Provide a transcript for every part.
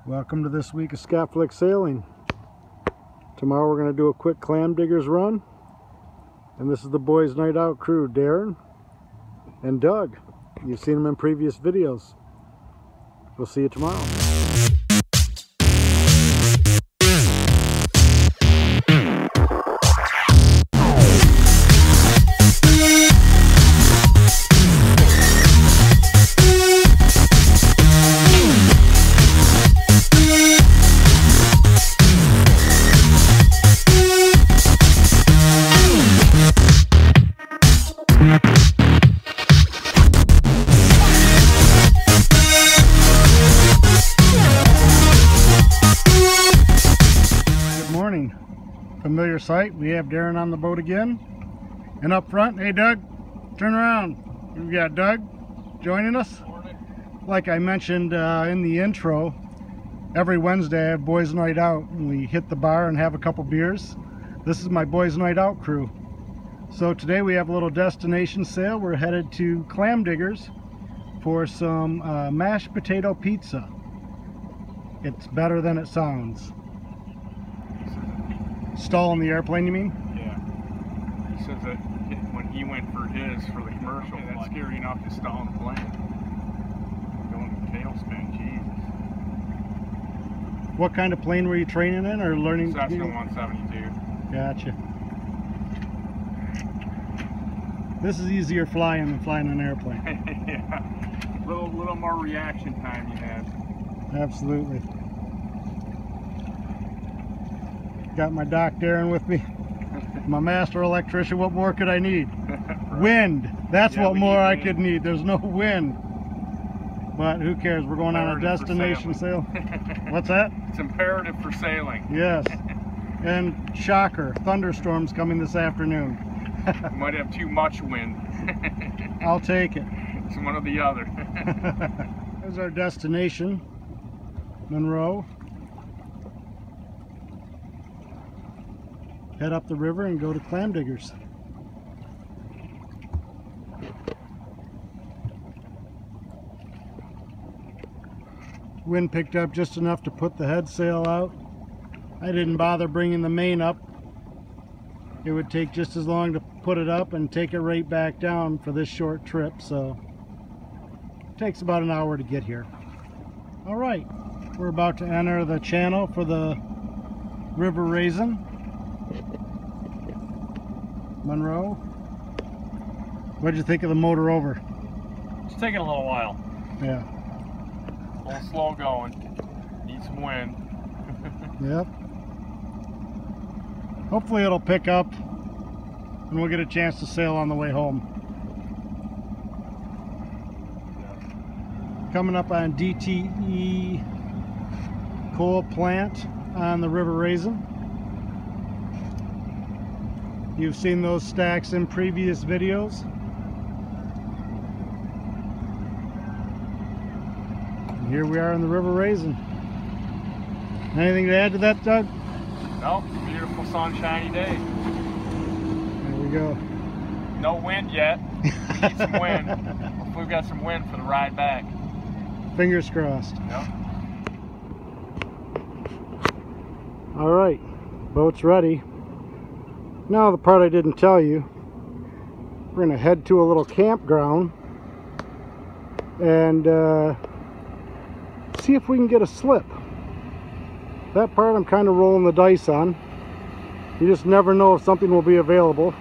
Welcome to this week of Scott Flick Sailing. Tomorrow we're going to do a quick Clam Diggers run. And this is the boys' night out crew, Darren and Doug. You've seen them in previous videos. We'll see you tomorrow. Familiar sight. We have Darren on the boat again, and up front, hey Doug, turn around. We've got Doug joining us. Like I mentioned in the intro, every Wednesday I have boys night out and we hit the bar and have a couple beers. This is my boys night out crew. So today we have a little destination sail. We're headed to Clam Diggers for some mashed potato pizza. It's better than it sounds. Stalling the airplane, you mean? Yeah. He says that when he went for the commercial, that's scary enough to stall the plane. Going to tailspin, Jesus. What kind of plane were you training in or learning? Cessna 172. Gotcha. This is easier flying than flying an airplane. Yeah. Little more reaction time you have. Absolutely. Got my doc Darren with me, my master electrician. What more could I need? Right. Wind. That's what more I could need. There's no wind. But who cares? We're going on a destination sail. What's that? It's imperative for sailing. Yes. And shocker, thunderstorms coming this afternoon. You might have too much wind. I'll take it. It's one or the other. There's our destination, Monroe. Head up the river and go to Clam Diggers. Wind picked up just enough to put the head sail out. I didn't bother bringing the main up. It would take just as long to put it up and take it right back down for this short trip, so it takes about an hour to get here. All right, we're about to enter the channel for the River Raisin. Monroe. What did you think of the motor over? It's taking a little while. Yeah. A little slow going. Need some wind. Yep. Hopefully it'll pick up and we'll get a chance to sail on the way home. Coming up on DTE coal plant on the River Raisin. You've seen those stacks in previous videos. And here we are in the River Raisin. Anything to add to that, Doug? Nope, beautiful sunshiny day. There we go. No wind yet. We need some wind. Hopefully we've got some wind for the ride back. Fingers crossed. Yep. All right, boat's ready. Now the part I didn't tell you, we're going to head to a little campground and see if we can get a slip. That part I'm kind of rolling the dice on. You just never know if something will be available.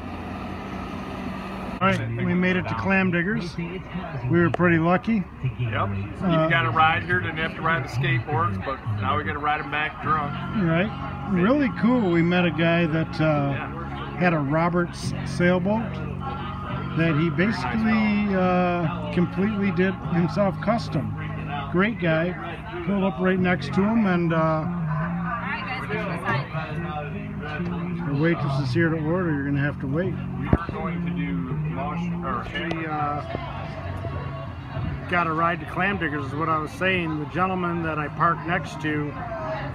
All right, we made it to Clam Diggers. We were pretty lucky. Yep, you got a ride here, didn't have to ride the skateboards, but now we got to ride them back drunk. Right, really cool. We met a guy that had a Roberts sailboat that he basically completely did himself custom. Great guy. Pulled up right next to him, and the waitress is here to order. You're going to have to wait. We are going to do got a ride to Clam Diggers is what I was saying. The gentleman that I parked next to,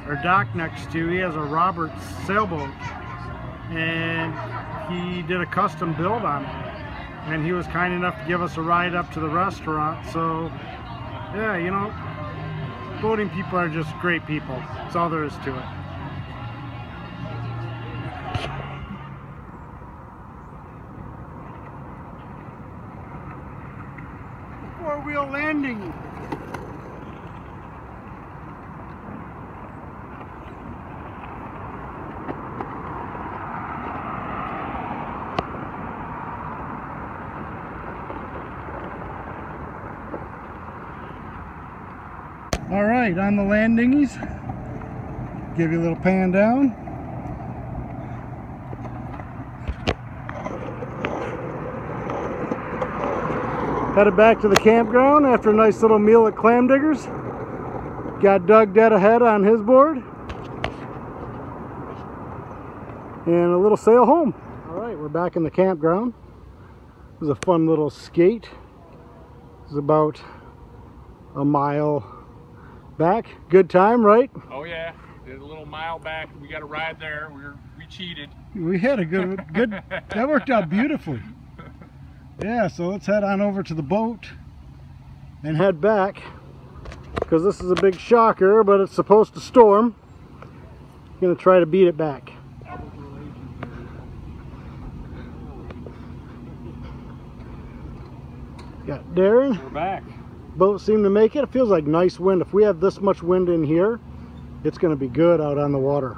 or docked next to, he has a Roberts sailboat, and he did a custom build on it, and he was kind enough to give us a ride up to the restaurant. So yeah, you know, Boating people are just great people. That's all there is to it. Four-wheel landing. All right, on the landingies, give you a little pan down. Headed back to the campground after a nice little meal at Clam Diggers. Got Doug dead ahead on his board. And a little sail home. All right, we're back in the campground. It was a fun little skate. It was about a mile back. Good time, right? Oh yeah, did a little mile back. We got a ride there. We cheated. We had a good that worked out beautifully. Yeah, so let's head on over to the boat and head back, because this is a big shocker, but it's supposed to storm. Gonna try to beat it back. Got Darren. We're back. Boat seemed to make it. It feels like nice wind. If we have this much wind in here, it's going to be good out on the water.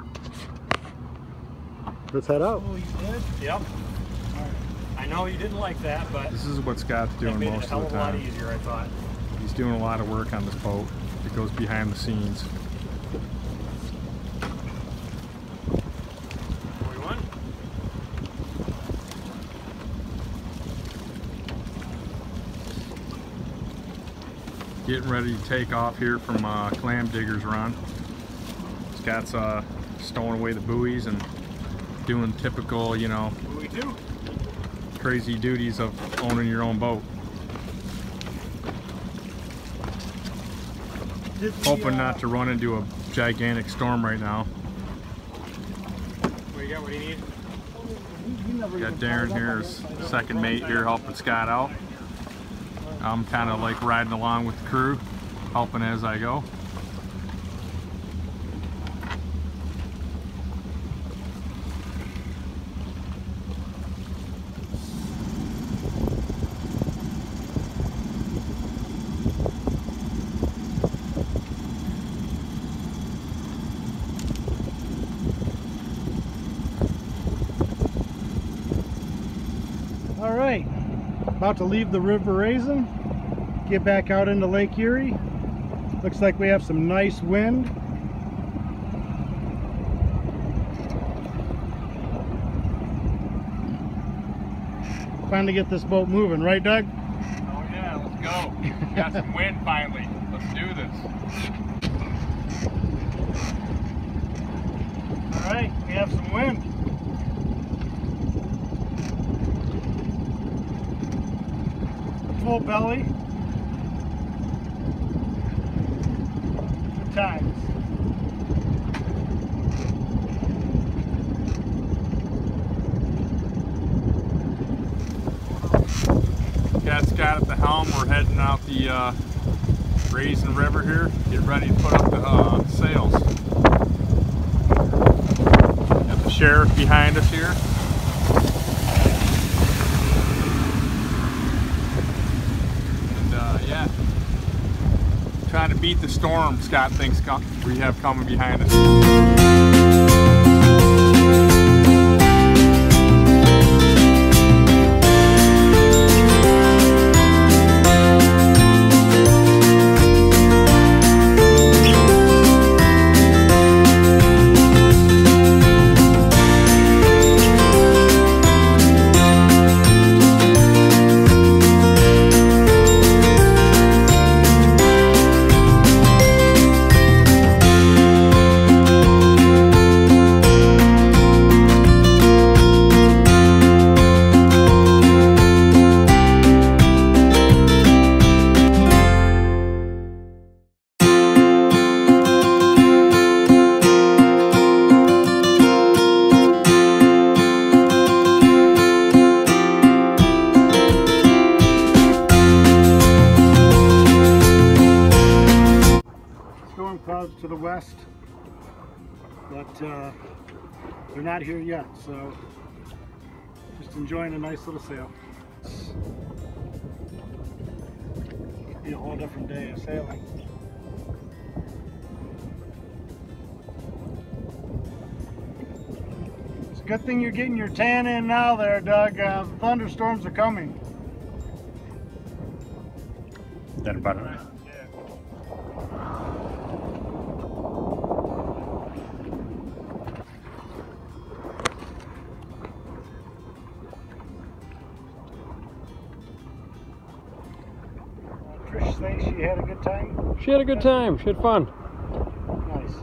Let's head out. Oh, you did? Yep. I know you didn't like that, but This is what Scott's doing it made most it a hell of of the a lot time. easier, I thought. He's doing a lot of work on this boat. It goes behind the scenes. One. Getting ready to take off here from Clam Diggers run. Scott's stowing away the buoys and doing typical, you know, Buoy 2. crazy duties of owning your own boat. Hoping not to run into a gigantic storm right now. What do you got? What do you need? Got Darren here, his second mate here, helping Scott out. I'm kind of like riding along with the crew, helping as I go. All right, about to leave the River Raisin, get back out into Lake Erie. Looks like we have some nice wind. Time to get this boat moving, right, Doug? Oh yeah, let's go. Got some wind finally. Let's do this. All right, we have some wind. Full belly. Good times. Got Scott at the helm. We're heading out the Raisin River here. Get ready to put up the sails. Got the sheriff behind us here. And yeah, trying to beat the storm Scott thinks we have coming behind us. clouds to the west, but they're not here yet, so just enjoying a nice little sail. It'll be a whole different day of sailing. It's a good thing you're getting your tan in now there, Doug. The thunderstorms are coming. That about it. Trish say she had a good time? She had a good time. She had fun. Nice.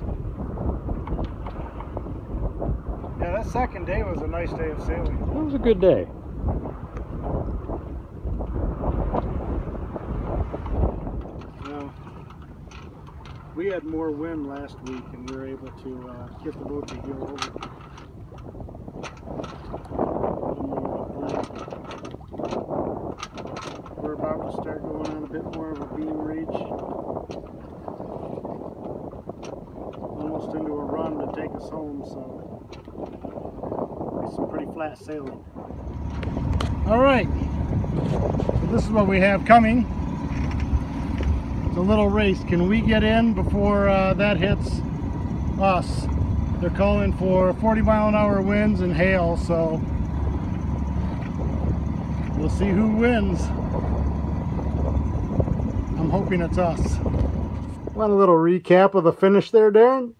Yeah, that second day was a nice day of sailing. It was a good day. We had more wind last week and we were able to get the boat to heel over. We're about to start going on a bit more of a beam reach. Almost into a run to take us home, so it's some pretty flat sailing. Alright, so this is what we have coming. It's a little race. Can we get in before that hits us? They're calling for 40-mile-an-hour winds and hail, so we'll see who wins. I'm hoping it's us. Want a little recap of the finish there, Darren?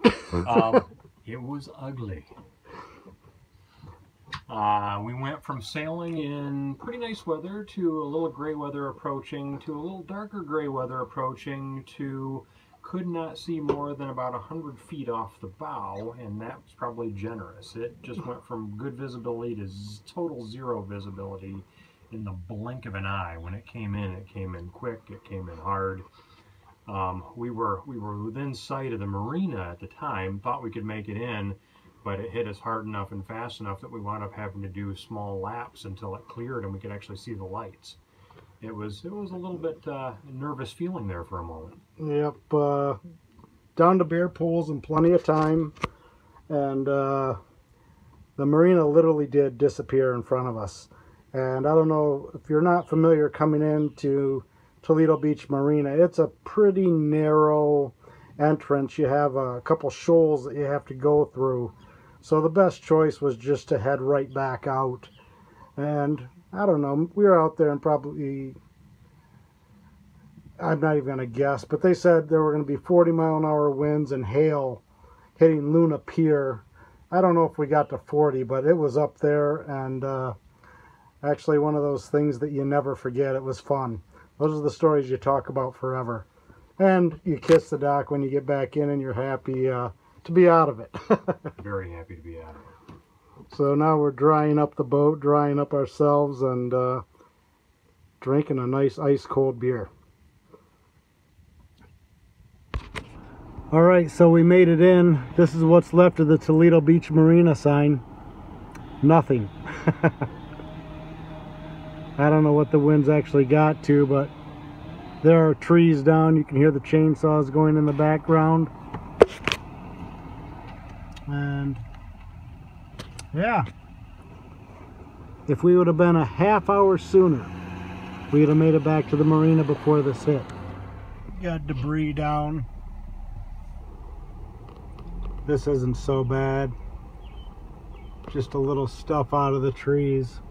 It was ugly. We went from sailing in pretty nice weather to a little gray weather approaching to a little darker gray weather approaching to could not see more than about 100 feet off the bow, and that was probably generous. It just went from good visibility to total zero visibility in the blink of an eye. When it came in quick, it came in hard. We were within sight of the marina at the time, thought we could make it in, but it hit us hard enough and fast enough that we wound up having to do small laps until it cleared and we could actually see the lights. It was a little bit nervous feeling there for a moment. Yep, down to bear pools in plenty of time, and the marina literally did disappear in front of us. And I don't know if you're not familiar coming into Toledo Beach Marina, it's a pretty narrow entrance. You have a couple shoals that you have to go through. So the best choice was just to head right back out. And I don't know, we were out there and probably, I'm not even going to guess, but they said there were going to be 40-mile-an-hour winds and hail hitting Luna Pier. I don't know if we got to 40, but it was up there, and actually one of those things that you never forget. It was fun. Those are the stories you talk about forever. And you kiss the dock when you get back in and you're happy to be out of it. Very happy to be out of it. So now we're drying up the boat, drying up ourselves, and drinking a nice ice cold beer. Alright, so we made it in. This is what's left of the Toledo Beach Marina sign. Nothing. I don't know what the winds actually got to, but there are trees down. You can hear the chainsaws going in the background. And yeah, if we would have been a half hour sooner, we'd have made it back to the marina before this hit. Got debris down. This isn't so bad. Just a little stuff out of the trees.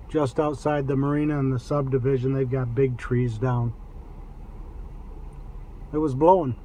Just outside the marina and the subdivision, they've got big trees down. It was blowing.